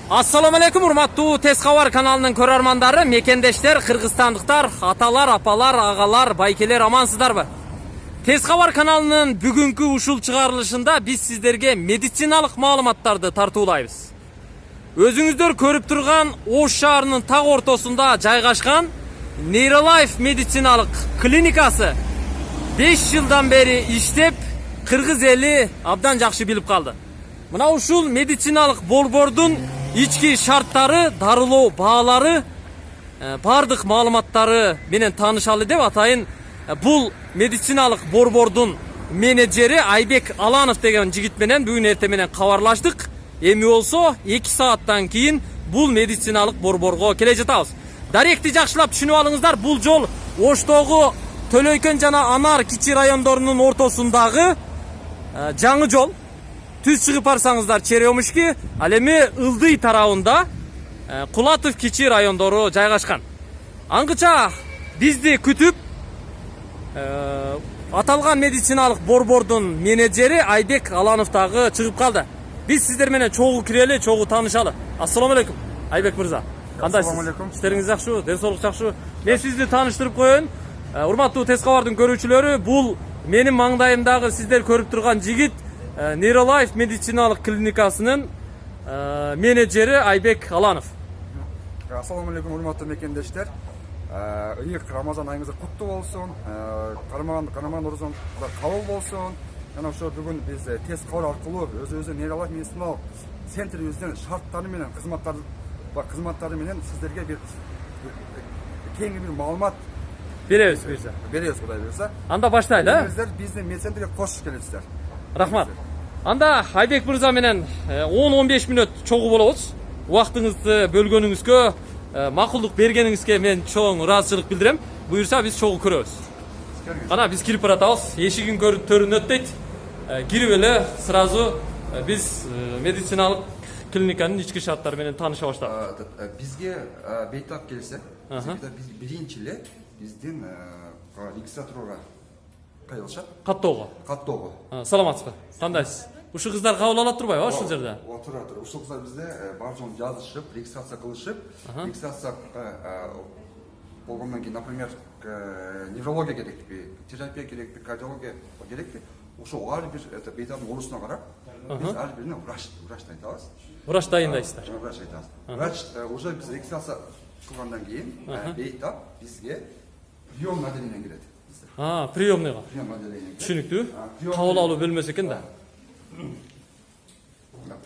Assalamu alaikum урматтуу Tez Xabar kanalının көрөрмандары, мекендештер, кыргызстандыктар, аталар, апалар, агалар, байкелер амансыздарбы? Tez Xabar kanalının бүгүнкү ушул чыгарылышында биз сиздерге медициналык маалыматтарды тартуулайбыз. Өзүңүздөр көрүп турган Ош шаарынын так ортосунда жайгашкан Neurolife медициналык клиникасы 5 жылдан бери иштеп, кыргыз эли абдан жакшы билип калды. Мына ушул медициналык борбордун ички шарттары, дарылоо баалары, бардык маалыматтары менен таанышалы деп атайын. Бул медициналык борбордун менеджери Айбек Аланов деген жигит менен бүгүн эртең менен кабарлаштык. Эми болсо 2 сааттан кийин бул медициналык борборго келе жатабыз. Даректи жакшылап түшүнүп алыңыздар. Бул жол Оштогу Төлөйкөн жана Анар кичи райондорунун ортосундагы жаңы жол. Түз чыгып барсаңыздар Черемушки, ал эми Ылдый тарабында Кулатов кичи райондору жайгашкан. Аңгыча бизди күтүп аталган медициналык борбордун менеджери Айбек Аланов дагы чыгып калды. Биз сиздер менен чогуу кирели, чогуу таанышалы. Ассаламу алейкум, Айбек мырза. Кандайсыз? Ассаламу алейкум. Иштериңиз жакшыбы? Ден соолук жакшыбы? Мен сизди тааныштырып коеюн. Урматтуу Tez Xabardын көрүүчүлөрү, бул менин маңдайымдагы сиздер көрүп турган жигит Neurolife медициналык клиникасынын менеджери Айбек Аланов. Ассаламу алейкум, урматтуу мекендештер. Ыйык Рамазан айыңыздар куттуу болсун. Карман орозоң кабыл болсун. Жана ошо бүгүн биз Tez Xabar аркылуу өзүбүздүн Neurolife медициналык центримиздин шарттары менен кызматтары менен сиздерге бир кеңири бир маалымат Беребиз буюрса. беребиз, Кудай буюрса. Анда баштайлы, Сиздер биздин медцентрге кош келипсиздер. Рахмат. Анда Айбек мырза менен 10-15 мүнөт чогуу болобуз. Убактыңызды бөлгөнүңүзгө, макулдук бергениңизге мен чоң ыраазычылык билдирем. Буюрса биз чогуу көрөбүз. Кана биз кирип баратабыз. Эшигин төрүнөт дейт. Кирип эле сразу биз медициналык клиниканын ички шарттары менен тааныша баштадык. Бизге бейтап келсе, биз биринчи эле биздин регистратурага кайрылышат. Каттоого. Саламатсызбы? Кандайсыз? Ушул кыздар кабыл ала турбайбы ушул жерде? Отура. Ушул кыздар бизде бар жоон жазышып, регистрация кылышып, регистрация болгондон кийин, например, неврология керекпи, терапия керекпи, кардиология керекпи, ошол ар бир бейтаптын орусуна карап, биз ар бирине врач айтабыз. Врач дайындайсыздар. Врач айтабыз. Врач уже биз регистрация кылгандан кийин бейтап бизге прием отделениеге кирет. Приемныйга. Түшүнүктүү. Кабыл алуу бөлмөсү экен да.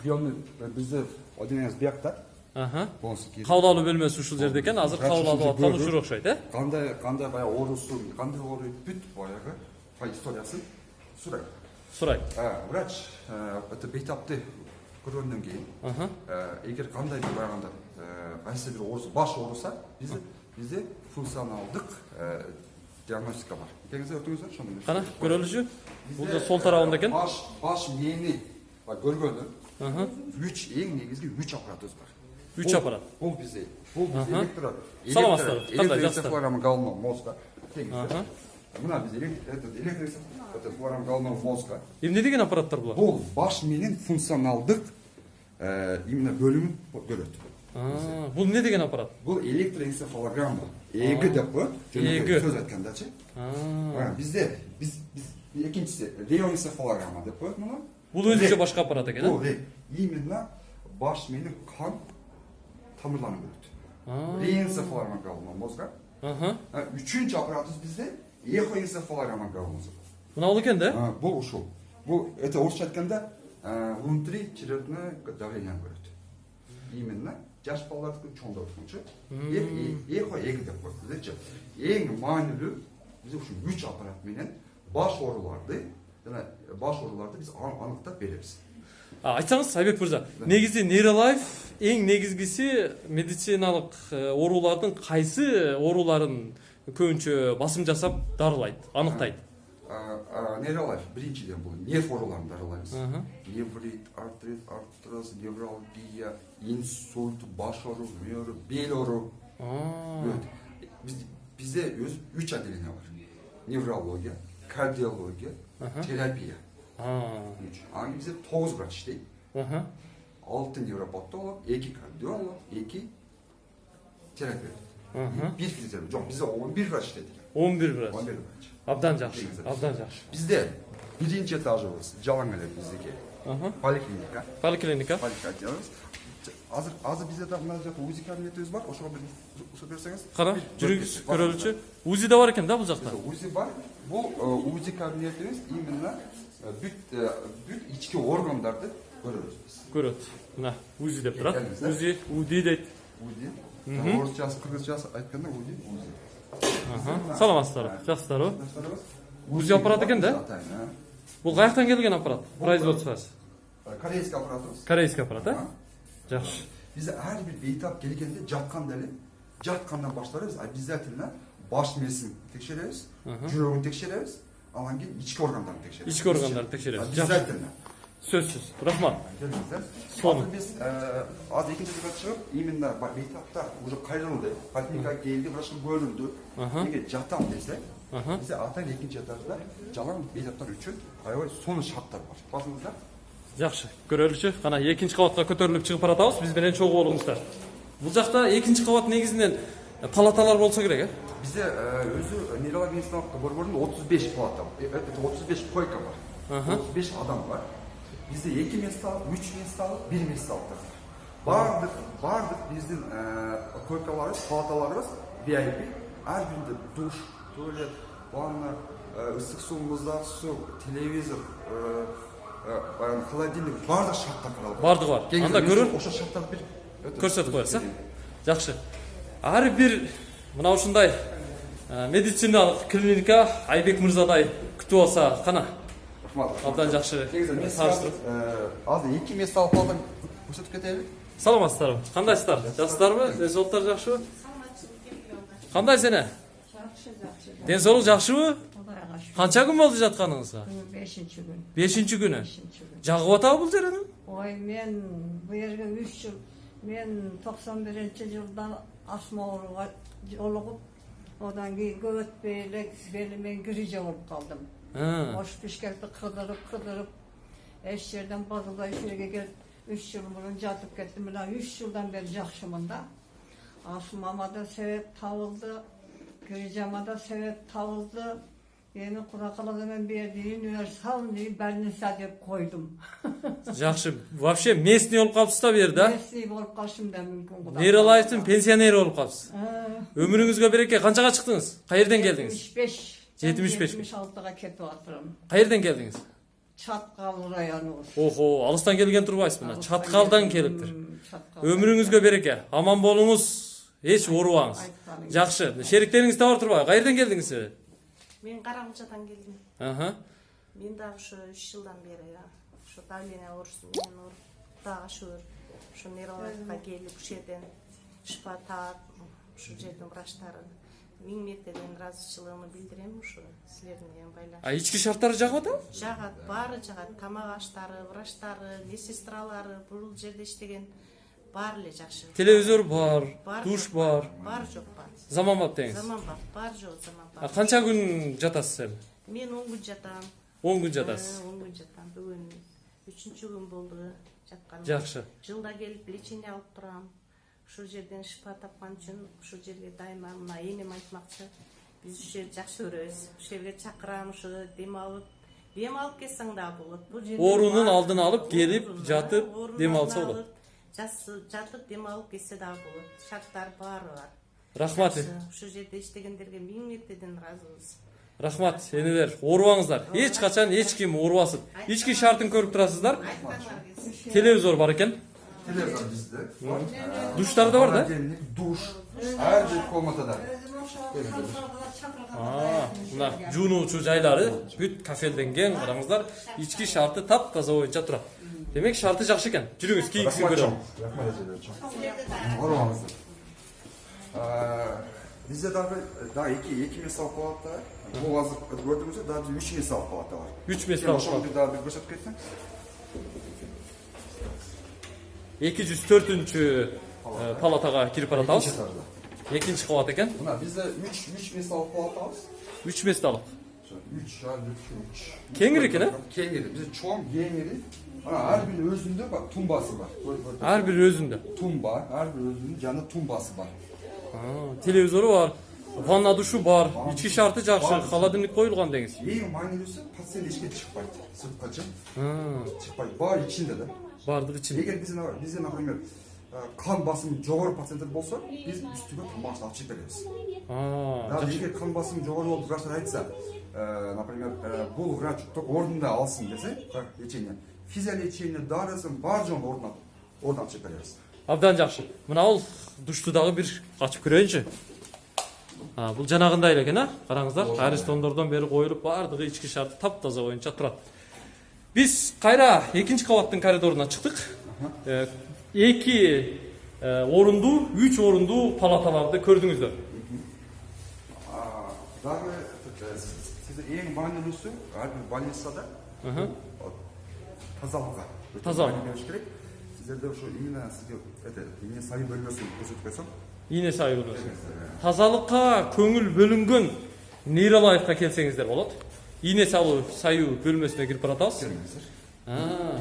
Приемный бизде отделениябыз биякта. Кабыл алуу бөлмөсү ушул жерде экен. Азыр кабыл алып аткан ушул окшойт, Кандай баягы оорусун, кандай ооруйт, бүт баягы историясын сурайт. Врач бейтапты көргөндөн кийин, эгер кандай бир баягында кайсы бир оорус, баш ооруса, бизде функционалдык диагностика бар. Экеңизде өтүңүздөр, ошону. Кана көрөлүчү. Бул да сол тарабында экен. Баш мээни көргөндө 3 эң негизги 3 аппаратыбыз бар. 3 аппарат. Бул бизде Саламатсыздар. головного мозга. Мына бизде электроэнцефалограмма головного мозга. Эмне деген аппараттар булар? Бул баш менен функционалдык именно бөлүмүн көрөт. Бул эмне деген аппарат? Бул электроэнцефалограмма. Эги деп коет. Сөз айткандачы. Бизде биз экинчиси реоэнцефалограмма деп коет муну. Бул өзүнчө башка аппарат экен. Бул именно баш менен кан тамырларын көрөт. Реоэнцефалограмма головного мозга. Үчүнчү аппаратыбыз бизде эхоэнцефалограмма головного мозга. Мына бул экен да? Бул ушул. Бул орусча айтканда внутричерепное давление көрөт. Именно жаш балдардыкы чоңдордукчу. Эхо эги деп коет бизчи. Эң маанилүү биз ушул 3 аппарат менен баш ооруларды биз аныктап беребиз. Айтсаңыз, Айбек мырза, негизи Neurolife эң негизгиси медициналык оорулардын кайсы ооруларын көбүнчө басым жасап дарылайт, аныктайт? Neurolife биринчиден бул нерв ооруларын дарылайбыз. Неврит, артрит, артроз, невралгия, инсульт, баш оору, бел оору. Бизде 3 отделение бар. Неврология, кардиология, терапия. Аны бизде 9 врач иштейт. 6 евро потта болот, 2 кардио, 2 терапевт. 1 физиотерапевт. Жок, бизде 11 врач иштейт экен. 11 врач. 11 врач. Абдан жакшы. Абдан жакшы. Бизде биринчи этажыбыз жалаң эле биздики. Поликлиника. Поликлиника. Поликлиника диyoruz. Азыр бизде да мына жакта УЗИ кабинетибиз бар. Ошого бир ушо берсеңиз. Кара, жүрүңүз көрөлүчү. УЗИ да бар экен да бул жакта. УЗИ бар. Бул УЗИ кабинетибиз именно бүт ички органдарды көрөбүз биз. Көрөт. Мына УЗИ деп турат. УЗИ, УДИ дейт. УЗИ. Орусчасы, кыргызчасы айтканда УЗИ. Саламатсыздарбы? Жакшысыздарбы? УЗИ аппарат экен да? Бул каяктан келген аппарат? Производствосы. Корейский аппаратыбыз. Корейский аппарат, а? Жакшы. Бизде ар бир бейтап келгенде жатканда эле, жаткандан баштайбыз, обязательно баш мээсин текшеребиз, жүрөгүн текшеребиз, анан кийин ички органдарын текшеребиз. Ички органдарды текшеребиз. Обязательно. Сөзсүз. Рахмат. Sonra biz az ikinci sırada çıkıp именно бейтапта уже кайрылды, поликлиникага келди, врачка бөлүндү. Эгер жатам десе, бизде атайын экинчи этажда жалаң бейтаптар үчүн аябай сонун шарттар бар. Басыңыздар. Жакшы. Көрөлүчү. Кана экинчи кабатка көтөрүлүп чыгып баратабыз. Биз менен чогуу болуңуздар. Бул жакта экинчи кабат негизинен палаталар болсо керек, э? Бизде өзү нейрология медициналық борборунда 35 палата, 35 койка бар. 35 адам бар. Bizde 2 mesleği, 3 mesleği, 1 mesleği var. Bardıq bizim koykalarımız, palatalarımız VIP. Her birinde duş, tuvalet, vanna, ısık suyumuzda su, televizor, холодильник, bardıq şartlar karalı. Bardıq var. Anda görün. Oşa şartlar bir көрсөтүп коесуз. Жакшы. Ар бир мына ушундай медициналык клиника Айбек мырзадай күтүп алса, кана. Абдан жакшы. Азыр 2 месел палатаны көрсөтүп кетели. Саламатсыздарбы? Кандайсыздар? Жакшысыздарбы? Ден соолуктар жакшыбы? Кандай сене? Жакшы. Ден соолук жакшыбы? Кудайга шүкүр. Канча күн болду жатканыңызга? 5-чи күн. 5-чи күнү. 5-чи күн. Жагып атабы бул жерени? Ой, мен бу жерге 3 жыл, мен 91-жылда астма ооруга жолугуп, одан кийин көп өтпөй эле белимен грижа болуп калдым. Ош Бишкекти кыдырып, эч жерден базылдай ушерге келип 3 жыл мурун жатып кеттим. Мына 3 жылдан бери жакшымын да. Астмама да себеп табылды, грижама да себеп табылды. Эми Кудай кааласа мен берди универсальный больница деп койдум. Жакшы. Вообще местный болуп калыпсыз да бу жерде? Местный болуп калышым да мүмкүн Кудай. Нейролайфтын пенсионери болуп калыпсыз. Өмүрүңүзгө береке. Канчага чыктыңыз? Каерден келдиңиз? 75. 76-га кетип атырмын. Каерден келдиңиз? Чаткал районубуз. Охо, алыстан келген турбайсыз мына. Чаткалдан келиптир. Өмүрүңүзгө береке. Аман болуңуз. Эч оорубаңыз. Жакшы. Шериктериңиз да бар турбайбы? Каерден келдиңиз? Мен Каракчадан келдим. Мен дагы ушу 3 жылдан бери ушу давление оорусу менен ооруп, дагы ушу нейрологияга келип, ушул жерден шифа таап, ушул жердин врачтары миң мертеден ыраазычылыгымды билдирем ушу силердин менен байланыштуу. Ички шарттары жагат а? Жагат, баары жагат. Тамак аштары, врачтары, медсестралары, бул жерде иштеген баары эле жакшы. Телевизор бар, душ бар. Бар жок бар. Заманбап деңиз. Заманбап, бар жок заманбап. Канча күн жатасыз эми? Мен 10 күн жатам. 10 күн жатасыз. 10 күн жатам. Бүгүн 3-чү күн болду жатканым. Жакшы. Жылда келип лечение алып турам. Ушул жерден шифа тапкан үчүн ушул жерге дайыма мына энем айтмакчы. Биз ушул жерди жакшы көрөбүз. Ушул жерге чакырам, ушу дем алып келсең да болот. Бул жерде Оорунун алдын алып келип, жатып, дем алса болот. Жатып дем алып келсе да болот. Шарттар баары бар. Рахмат. Ушул жерде иштегендерге миң мертеден ыраазыбыз. Рахмат, энелер, оорубаңыздар. Эч качан эч ким оорубасын. Ички шартын көрүп турасыздар. Телевизор бар экен. Телевизор bizde. Душтар да бар да? Душ. Her bir komnatada. Мына жуунуучу жайлары бүт кафелденген, караңыздар. Ички шарты таптаза боюнча турат. Демек шарты жакшы экен. Жүрүңүз, кийинкисин көрөлүм. Bizde daha iki mesel palata var. Bu azı gördüğümüzde daha 3 mesel palata var. 3 mesel palata. Şunu daha bir gösterip ketsen. 204-чү палатага кирип баратабыз. Экинчи кабат экен. Мына bizde 3 mesel palata var. 3 месталык. 3 ар 3. Кеңири экен, Кеңири. Биз чоң кеңири. Ар бир өзүндө бак тумбасы бар. Ар бир өзүндө. Тумба, ар бир өзүнүн жана тумбасы бар. Телевизору бар, ванна душу бар, ички шарты жакшы, холодильник коюлган деңиз. Эң маанилүүсү пациент эчке чыкпайт. Сырткачы. Чыкпайт. Бар ичинде да. Бардыгы ичинде. Эгер бизде, например, kan basımı жоғары пациенттер болса, biz üstüge тамағын алып чек береміз. Даже егер kan basımı жоғары болып врачтар айтса, например, бұл врач орнында алсын десе, лечение, физиолечение, дарысын, бар жоғын орнынан чек береміз. Абдан жакшы. Мына ол душтудагы бир качып көрөйүнчү. Бул жанагындай эле экен, караңыздар. Аристондордон бери коюлуп, бардыгы ички шарты таптаза боюнча турат. Биз кайра экинчи кабаттын коридоруна чыктык. 2 орундуу, 3 орундуу палаталарды көрдүңүздөр. Дагы сизде эң маанилүүсү ар бир больницада тазалыкка. Тазалык бериш керек. Сиздерде ошо именно сизге ине сайы бөлмөсүн көрсөтүп койсом. Ине сайы бөлмөсү. Тазалыкка көңүл бөлүнгөн нейролайфка келсеңиздер болот. Ине сайы бөлмөсүнө кирип баратабыз.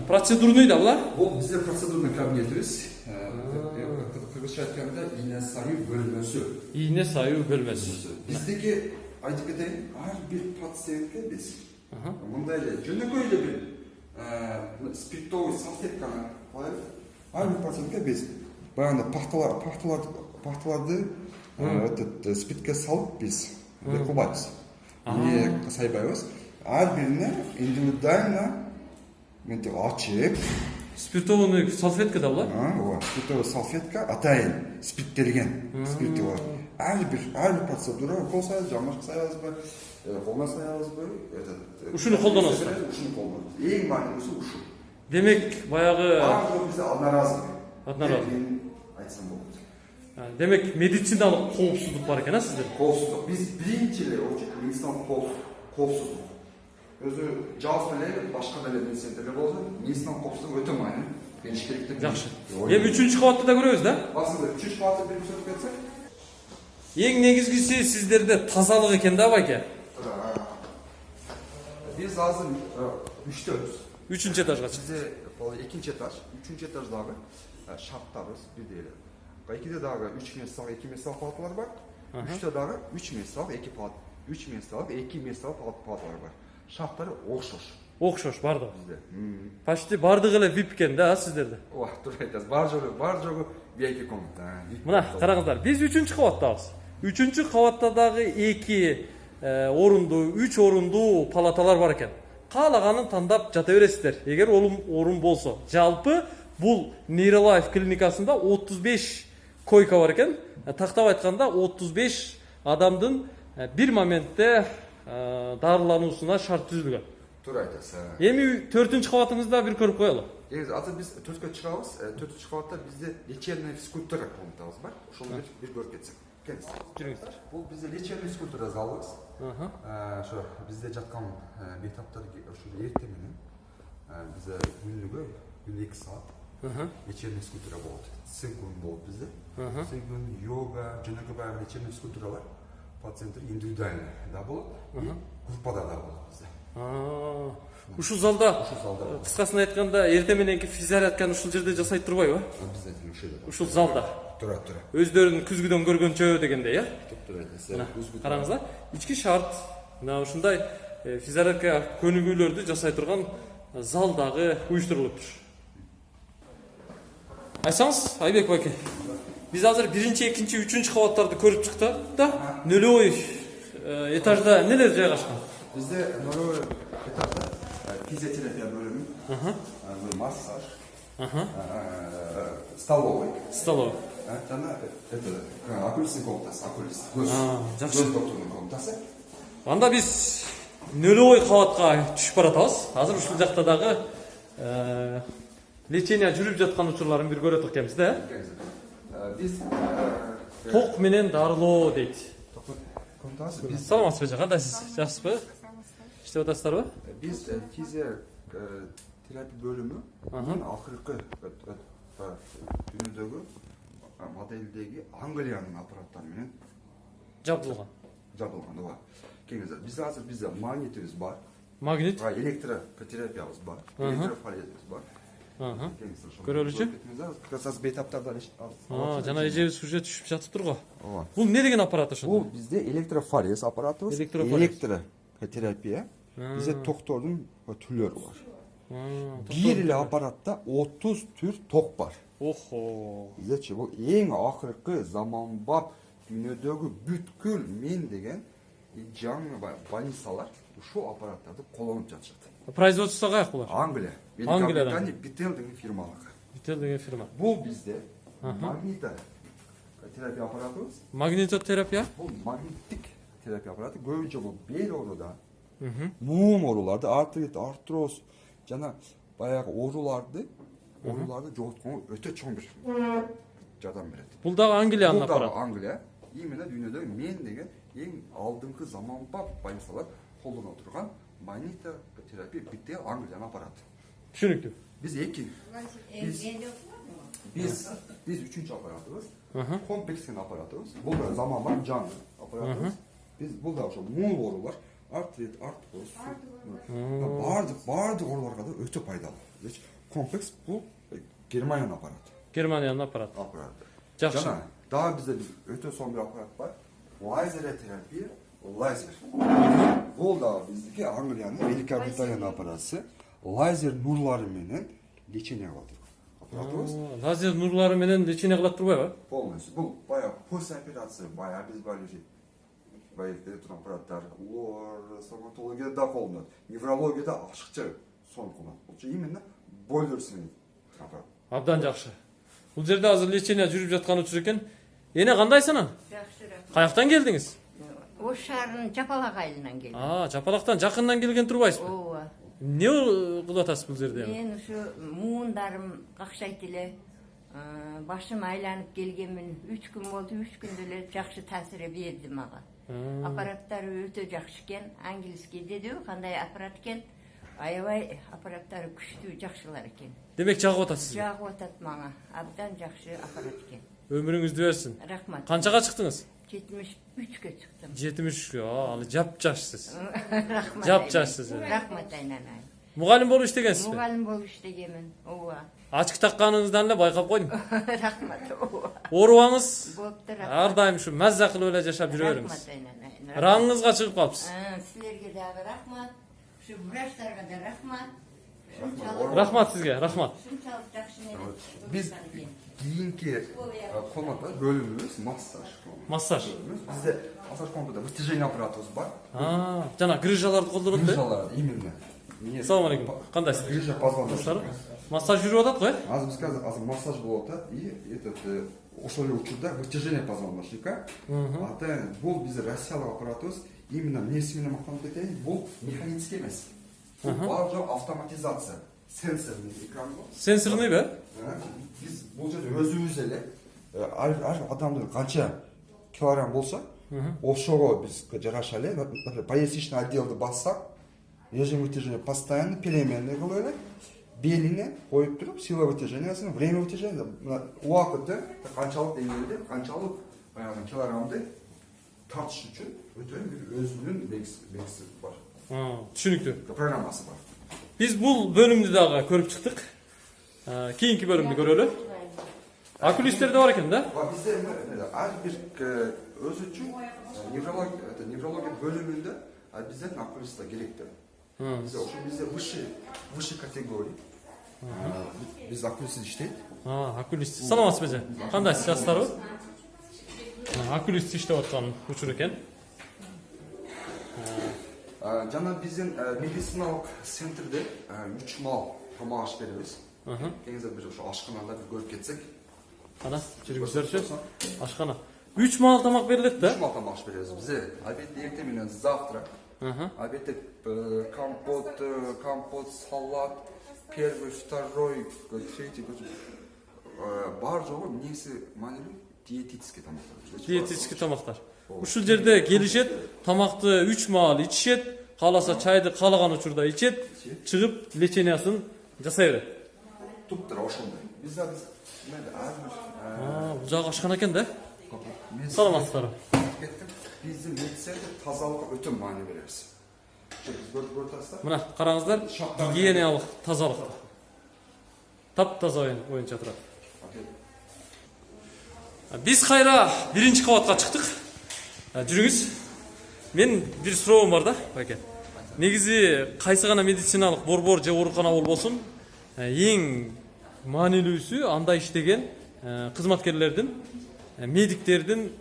Процедурный да була? Бул бизде процедурный кабинетибиз. Кыргызча айтканда ине сайы бөлмөсү. Ине сайы бөлмөсү. Биздеги айтып кетейин, ар бир пациентке биз мындай эле жөнөкөй эле бир спиртовый салфетканы коюп, ар бир пациентке биз баягы пахталарды спиртке салып биз кубайбыз. Ине сайбайбыз. Ар бирине индивидуально мынтип ачып, спиртовый салфетка да була? Ооба, спиртовый салфетка атайын спирттелген спирти бар. Ар бир процедура болса, жамашка саябызбы, колдон саябызбы, ушуну колдоносуз. Ушуну колдонобуз. Эң маанилүүсү ушу. Демек, баягы бизде одноразовый. Одноразовый. Айтсам болот. Демек, медициналык коопсуздук бар экен, сизде? Коопсуздук. Биз биринчи эле медициналык коопсуздук. Өзү жалпы эле башка деле медицинада болсо, медициналык коопсуздук өтө маанилүү. Бериш керек деп. Жакшы. Эми 3-чү кабатты да көрөбүз да? Басында 3-чү кабатты бир көрсөтүп кетсек. Эң негизгиси сиздерде тазалык экен да, байке? Биз азыр 3-төбүз. 3-чү этажга чыктык. Бизде бул 2-чи этаж, 3-чү этаждагы шарттарыбыз бирдей эле. Экиде дагы 3 месялык, 2 месялык палаталар бар. 3тө дагы 3 месялык, 2 палата, 3 месялык, 2 месялык палаталар бар. Шарттары окшош. Окшош бардыгы. Бизде. Почти бардыгы эле VIP экен да, сиздерде. Ооба, туура айтасыз. Бар жогу VIP комната. Мына, караңыздар, биз 3-чү кабаттабыз. 3-чү кабатта дагы 2 орундуу, 3 орундуу палаталар бар экен. Каалаганын тандап жата бересиздер, эгер орун болсо. Жалпы бул Нейролайф клиникасында 35 койка бар экен. Тактап айтканда 35 адамдын бир моментте дарылануусуна шарт түзүлгөн. Туура айтасыз. Эми 4-чү кабатыңызда бир көрүп коелу. Азыр биз 4кө чыгабыз. 4-чү кабатта бизде лечебный физкультура комнатабыз бар. Ошону бир көрүп кетсек. Келиңиз. Жүрүңүздөр. Бул бизде лечебный физкультура залыбыз. Ошо бизде жаткан бейтаптар ошо эртең менен бизде күнүгө 2 саат лечебный физкультура болот. Цигун болот бизде. Цигун, йога, жөнөкөй баягы лечебный физкультуралар пациенттер индивидуально да болот, группада да болот бизде. Ушул залда кыскасын айтканда эртең мененки физзарядканы ушул жерде жасайт турбайбы? Бизде ушул жерде. Ушул залда. Туура. Өздөрүн күзгүдөн көргөнчө дегендей, Туура айтасыз. Караңыздар, ички шарт мына ушундай физзарядка көнүгүүлөрдү жасай турган зал дагы уюштурулуптур. Айтсаңыз, Айбек байке. Биз азыр 1-чи, 2-чи, 3-чү кабаттарды көрүп чыктык да, нөлөй этажда нелер жайгашкан? Бизде нөлөй этажда физиотерапия бөлүмү, массаж, столовый, жана окулистный комнатасы, жакшы доктурдун комнатасы. Анда биз нөлөй кабатка түшүп баратабыз. Азыр ушул жакта дагы лечение жүрүп жаткан учурларын бир көрөт экенбиз да. Биз Ток менен дарылоо дейт. Биз Саламатсызбы, кандайсыз? Жакшысызбы? Иштеп атасыздарбы? Биз физиотерапия бөлүмү акыркы дүйнөдөгү моделдеги Англиянын аппараттары менен жабдылган. жабылган ооба. Кеңиздер. Bizde magnetimiz бар. Магнит. Электротерапиябыз бар. Электрофорезimiz бар. Көрөлүчү? Кырсас бейтаптардан Жана эжебиз сюжет түшүп жатып турго. Ооба. Бул не деген аппарат ошо? Бул бизде электрофорез аппаратыбыз. Электротерапия. Бизде токтордун түрлөрү бар. Бир эле аппаратта 30 түр ток бар. Охо. Биздечи бул эң акыркы заманбап дүйнөдөгү бүткүл мен деген жаңы больницалар ушул аппараттарды колдонуп жатышат. Производство каяк булар? Англия. Англиядан. Bitel деген фирмаларга. Bitel деген фирма. Бул бизде магнитотерапия аппаратыбыз. Магнитотерапия? Бул магниттик терапия аппараты көбүнчө бул бел ооруда, муун ооруларды, артрит, артроз жана баягы ооруларды жоготконго өтө чоң бир жардам берет. Бул дагы Англиянын Бул дагы аппараты. Англия. Именно дүйнөдөгү мен деген эң алдыңкы заманбап больницалар колдоно турган магнитотерапия Bitel Англиянын аппараты. Түшүнүктүү. Биз эки. Биз үчүнчү аппаратыбыз. Комплексный аппаратыбыз. Бул да заманбап жаңы аппаратыбыз. Биз бул да ошо муун оорулар, артрит, артроз, бардык ооруларга да өтө пайдалуу. Комплекс бул Германиянын аппараты. Германиянын аппараты. Жакшы. Жана дагы бизде өтө сонун бир аппарат бар. Лазеротерапия, лазер. Бул да биздики Англиянын, Великобританиянын аппараты. Лазер нурлары менен лечение кылат аппаратыбыз. Лазер нурлары менен лечение кылат турбайбы? Полностью. Бул баягы после операция, баягы биз баягы турган аппараттар, стоматологияда да колдонот, неврологияда ашыкча сонун колдонот. Бул именно бойлерсин аппарат. Абдан жакшы. Бул жерде азыр лечение жүрүп жаткан учур экен. Эне кандайсың? Жакшыраак. Каяктан келдиңиз? Ош шаарынын Жапалак айылынан келдим. Жапалактан жакындан келген турбайсызбы? Ооба. Не кылып атасыз бул жерде? Мен ушу муундарым какшайт эле, башым айланып келгенмин. 3 күн болду, 3 күндө эле жакшы таасир берди мага. Аппараттары өтө жакшы экен, английский деди, кандай аппарат экен. Аябай аппараттары күчтүү, жакшылар экен. Демек жагып атасыз. Жагып атат мага. Абдан жакшы аппарат экен. Өмүрүңүздү берсин. Рахмат. Канчага чыктыңыз? 73-кө чыктым. 73. Алы жапжашсыз. Рахмат. Жапжашсыз. Рахмат айнанай. Мугалим болуп иштегенсизби? Мугалим болуп иштегенмин. Ооба. Ачык такканыңыздан эле байкап койдум. Рахмат. Ооба. Оорубаңыз Болуптур. ар дайым ушу мазза кылып эле жашап жүрө бериңиз. Рахмат айнанай. Раңыңызга чыгып калыпсыз. Силерге дагы рахмат. Ушу врачтарга да рахмат. Рахмат сизге, рахмат. Шунчалык жакшы менен. Биз кийинки комната бөлүмүбүз массаж. Массаж. Бизде массаж комнатада вытяжение аппаратыбыз бар. Жана грыжаларды колдонот да? Грыжалар именно. Ассаламу алейкум. Кандайсыз? Грыжа позвоночника. Массаж жүрүп атат го, Азыр биз азыр массаж болуп атат и этот ошол эле учурда вытяжение позвоночника. Атайын бул биздин Россиялык аппаратыбыз именно эмнеси менен мактанып кетейин, бул механический эмес. Бул баары автоматизация, сенсорный экран бар. Сенсорный бе? Биз бул жерде өзүбүз эле ар адамдын канча килограмм болсо, ошого биз жараша эле, например, поясничный отделди бассак, режим вытяжения постоянно переменный кылып эле, белине коюп туруп, сила вытяжениясын, время вытяжения, убакытты канчалык деңгээлде, канчалык баягы килограммды тартыш үчүн өтө бир өзүнүн белгиси бар. Түшүнүктүү. Программасы бар. Биз бул бөлүмдү дагы көрүп чыктык. Кийинки бөлүмдү көрөлү. Окулисттер да бар экен да? Бизде ар бир өзүчүн неврология бөлүмүндө бизден окулистер керек да. Бизде ошо бизде высший категория. Биз окулист иштейт. Окулист. Саламатсызбы? Кандайсыз, жастарбы? Окулист иштеп аткан учур экен. Жана биздин медициналык центрде 3 мал тамак аш беребиз. Кеңиздер бир ошо ашканада бир көрүп кетсек. Кана, жүргүзөрчү. Ашкана. 3 мал тамак берилет да? 3 мал тамак аш беребиз. Бизде обед эртең менен завтрак. Обедте компот, салат, первый, второй, третий. Бар жогу эмнеси маанилүү? Диетический тамактар. Диетический тамактар. Ушул жерде келишет, тамакты 3 маал ичишет, кааласа чайды каалаган учурда ичет, чыгып лечениясын жасай берет. Туптура ошондой. Биз бул жагы ашкан экен да? Саламатсыздарбы? Bizim медицинада тазалыққа өте мәні береміз. Біз көріп отырсыздар. Мына қараңыздар, гигиеналық тазалық. Тап-таза ойынша тұрады. Biz қайра бірінші қабатқа шықтық. Жүріңіз. Мен бір сұрауым бар да, бәке. Негізі қайсы ғана медициналық борбор же оорукана болсын, ең маанилүүсү анда иштеген кызматкерлердин, медиктердин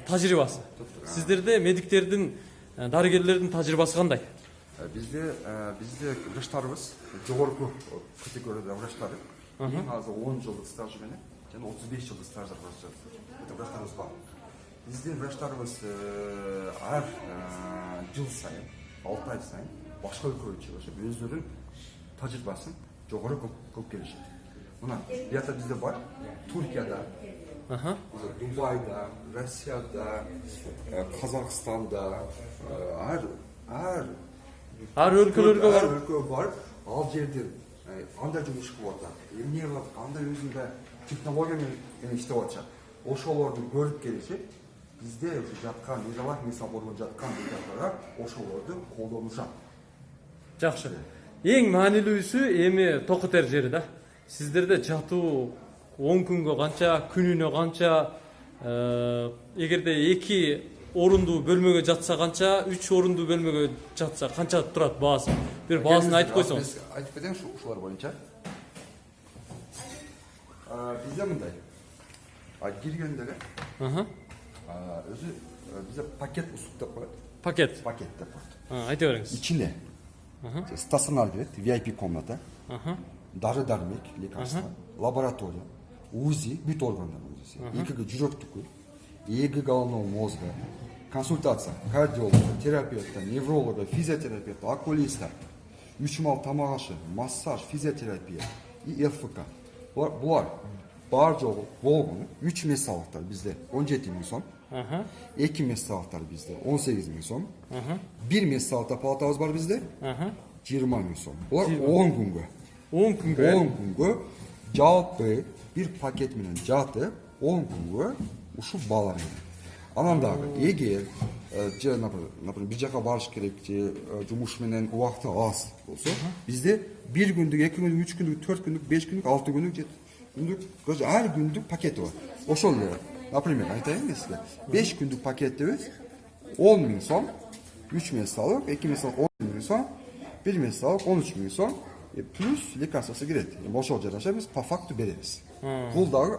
тажрыйбасы. Сиздерде медиктердин, дарыгерлердин тажрыйбасы кандай? Bizde врачтарыбыз жогорку категорияда врачтары. Азыр 10 жылдык стажы менен жана 35 жылдык стаждар бар. Это врачтарыбыз бар. Биздин врачтарыбыз ар жыл сайын, 6 ай сайын башка өлкөгө чыгышып, өздөрүнүн тажрыйбасын жогору көп келишет. Мына бията бизде бар. Туркияда, Дубайда, Россияда, Казакстанда, Ар өлкөгө барып, ал жерден кандай жумуш кылып атат, эмне кылып атат, кандай өзүндө технология менен иштеп атышат. Ошолорду көрүп келишип, bizde жаткан, нейролог медицина борборунда жаткан медиаторлор ошолорду колдонушат. Жакшы. Эң маанилүүсү эми токутер жери да. Сиздерде жатуу 10 күнгө канча, күнүнө канча, эгерде 2 орундуу бөлмөгө жатса канча, 3 орундуу бөлмөгө жатса канча турат баасы? Бир баасын айтып койсоңуз. Айтып кетейин ушулар боюнча. Бизде мындай. Киргендеги өзү бизде пакет услуг деп коет. Пакет деп коет. Айта бериңиз. İçine стационар кирет, VIP комната, дары-дармек, лекарства, лаборатория, УЗИ, бүт органдар УЗИси, ЭКГ жүрөктүкү, ЭГ головного мозга, консультация, кардиолога, терапевта, невролога, физиотерапевта, окулиста, 3 мал тамак ашы, массаж, физиотерапия и ЛФК. Булар бар жогу болгону 3 месалыктар бизде 17 миң сом. 2 месалыктар бизде 18 миң сом. 1 месалыкта палатабыз бар бизде 20 миң сом. Булар 10 күнгө. 10 күнгө жалпы бир пакет менен жатып 10 күнгө ушул баалар менен. Анан дагы эгер же например бир жака барыш керек же жумуш менен убакыты аз болсо, бизде 1 күндүк, 2 күндүк, 3 күндүк, 4 күндүк, 5 күндүк, 6 күндүк, 7 күндүк, ар күндүк пакети бар. Ошол эле. Например, айтайын сизге. 5 күндүк пакетибиз 10 миң сом, 3 месалык, 2 месалык 10 миң сом, 1 месалык 13 миң сом, плюс лекарствасы кирет. Ошол жараша биз по факту беребиз. Бул дагы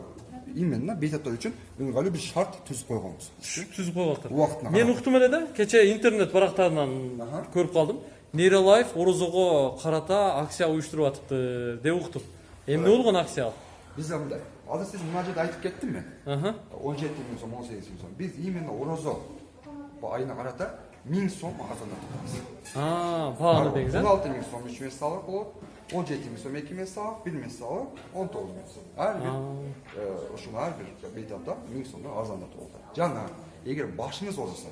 именно бейтаптар үчүн ыңгайлуу бир шарт түзүп койгонбуз. Түзүп койгонбуз. Мен уктум эле да, кече интернет барактарынан көрүп калдым. Нейролайф Орозого карата акция уюштуруп атыпты деп уктум. Эмне болгон акция? Бизде мындай. Азыр сиз мына жерде айтып кеттим мен. 17 миң сом, 18 миң сом. Биз именно Орозо айына карата 1000 сом азандатабыз. Бааны деңиз. 16 миң сом 3 месалык болот. 17 миң сом 2 месалык, 1 месалык 19 миң сом. Ар бир ушул ар бир бейтапта 1000 сомдон азандатып болот. Жана эгер башыңыз оорусо,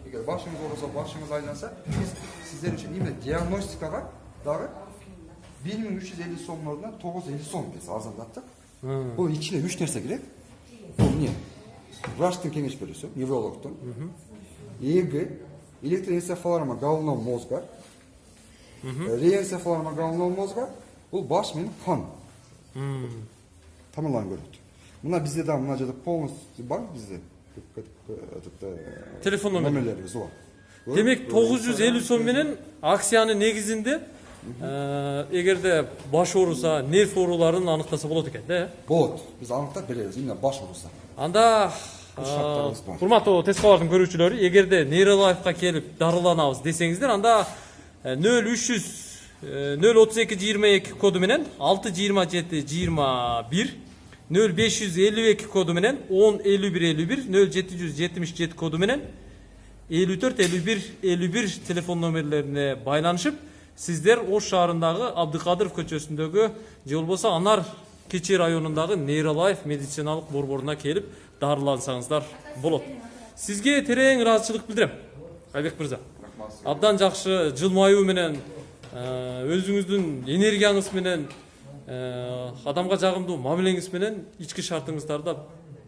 эгер башыңыз оорусо, башыңыз айланса, биз сиздер үчүн именно диагностикага дагы 1350 сомдун ордуна 950 сом биз азандаттык. Бул ичине 3 нерсе керек. Бул эмне? Врачтын кеңеш берүүсү, неврологдун. ЭГ, электроэнцефалограмма головного мозга. Реэнцефалограмма головного мозга. Бул баш менен кан. Тамырларын көрөт. Мына бизде да мына жерде полностью бар бизде. Телефон номерлерибиз бар. Демек 950 сом менен акциянын негизинде эгерде баш ооруса, нерв ооруларын аныктаса болот экен да? Болот. Биз аныктап беребиз, именно баш ооруса. Анда урматтуу тескабардын көрүүчүлөрү, эгерде нейролайфка келип дарыланабыз десеңиздер, анда 0300-032-22 коду менен 627-21, 0552 коду менен 10-51-51, 0777 коду менен 54-51-51 телефон номерлерине байланышып, сиздер Ош шаарындагы Абдыкадыров көчөсүндөгү же болбосо Анар Кечи районундагы Нейролайф медициналык борборуна келип дарылансаңыздар болот. Сизге терең ыраазычылык билдирем, Айбек мырза. Абдан жакшы жылмаюу менен, өзүңүздүн энергияңыз менен, адамга жагымдуу мамилеңиз менен ички шартыңыздарды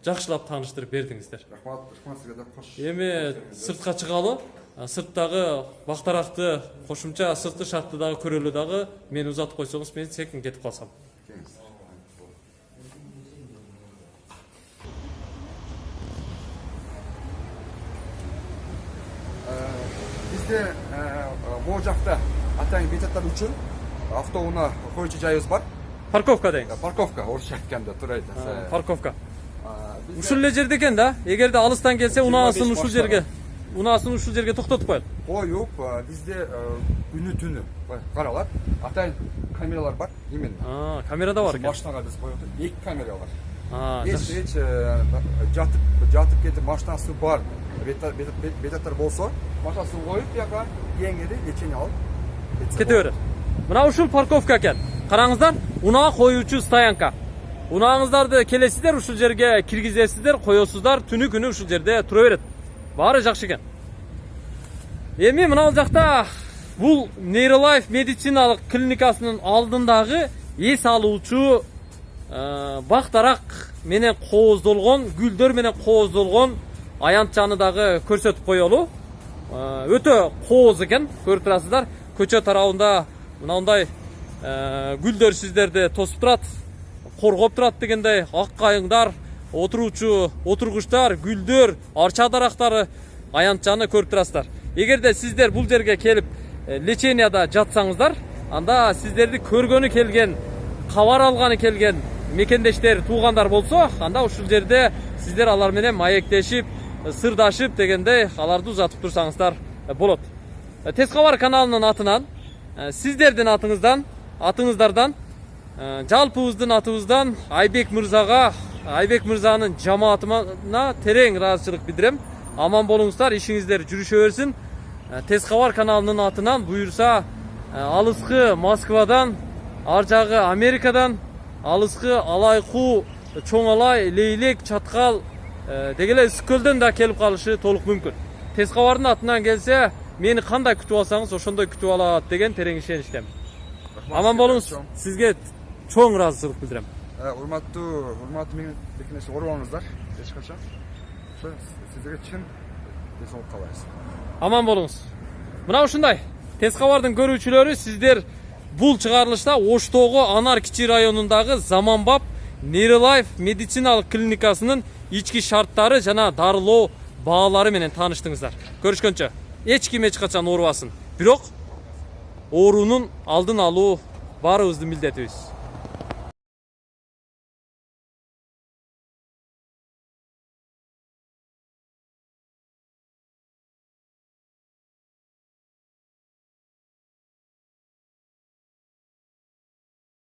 жакшылап тааныштырып бердиңиздер. Рахмат сизге да кош. Эми сыртка чыгалы, сырттагы бактаракты кошумча сыртқы шартты дагы көрөлү дагы мени узатып койсоңуз мен секин кетип калсам. Bizde bu жакта атайын бекеттер үчүн автоунаа койчу жайыбыз бар. Парковка дейм. Парковка орусча айтканда туура айтасыз. Парковка. Ушул эле жерде экен да. Эгерде алыстан келсе унаасын ушул жерге токтотуп коет. Коюп, бизде күнү-түнү каралат. Атайын камералар бар. Именно. Камера да бар экен. Машинага биз коёбуз. 2 камера бар. Жакшы. Эч жатып кетип машинасы бар. Бетаттар болсо, машинасын коюп, бияка еңири лечение алып кете берет. Мына ушул парковка экен. Караңыздар, унаа коюучу стоянка. Унааңыздарды келесиздер, ушул жерге киргизесиздер, коесуздар, түнү күнү ушул жерде тура берет. Баары жакшы экен. Эми мына жакта бул Нейролайф медициналык клиникасынын алдындагы эс алуучу бактарак менен кооздолгон, гүлдөр менен кооздолгон аянтчаны дагы көрсөтүп коелу. Өтө кооз экен, көрүп турасыздар. Көчө тарабында мындай гүлдөр сиздерди тосуп турат, коргоп турат дегендей, ак кайыңдар, отуруучу отургучтар, гүлдөр, арча дарактары аянтчаны көрүп турасыздар. Эгерде сиздер бул жерге келип леченияда жатсаңыздар, анда сиздерди көргөнү келген, кабар алганы келген мекендештер, туугандар болсо, анда ушул жерде сиздер алар менен маектешип, сырдашып дегендей аларды узатып турсаңыздар болот. Тез кабар каналынын атынан, сиздердин атыңыздардан, жалпыбыздын атыбыздан Айбек мырзага, Айбек мырзанын жамаатына терең ыраазычылык билдирем. Аман болуңуздар, ишиңиздер жүрүшө берсин. Тез кабар каналынын атынан буюрса алыскы Москвадан, ар жагы Америкадан, алыскы Алайку, Чоң Алай, Лейлек, Чаткал дегеле Ысык көлдөн да келип калышы толук мүмкүн. Тез кабардын атынан келсе, мени кандай күтүп алсаңыз, ошондой күтүп алат деген терең ишеничтем. Аман болуңуз, сизге чоң ыраазычылык билдирем. Урматтуу мекендештер, оор болуңуздар. Эч качан. Ошо сиздерге чын десоңуз калайбыз. Аман болуңуз. Мына ушундай Тез кабардын көрүүчүлөрү, сиздер бул чыгарылышта Оштогу Анар кичи районундагы заманбап Нейролайф медициналык клиникасынын ички шарттары жана дарылоо баалары менен тааныштыңыздар. Көрүшкөнчө, эч ким эч качан оорубасын. Бирок оорунун алдын алуу баарыбыздын милдетибиз.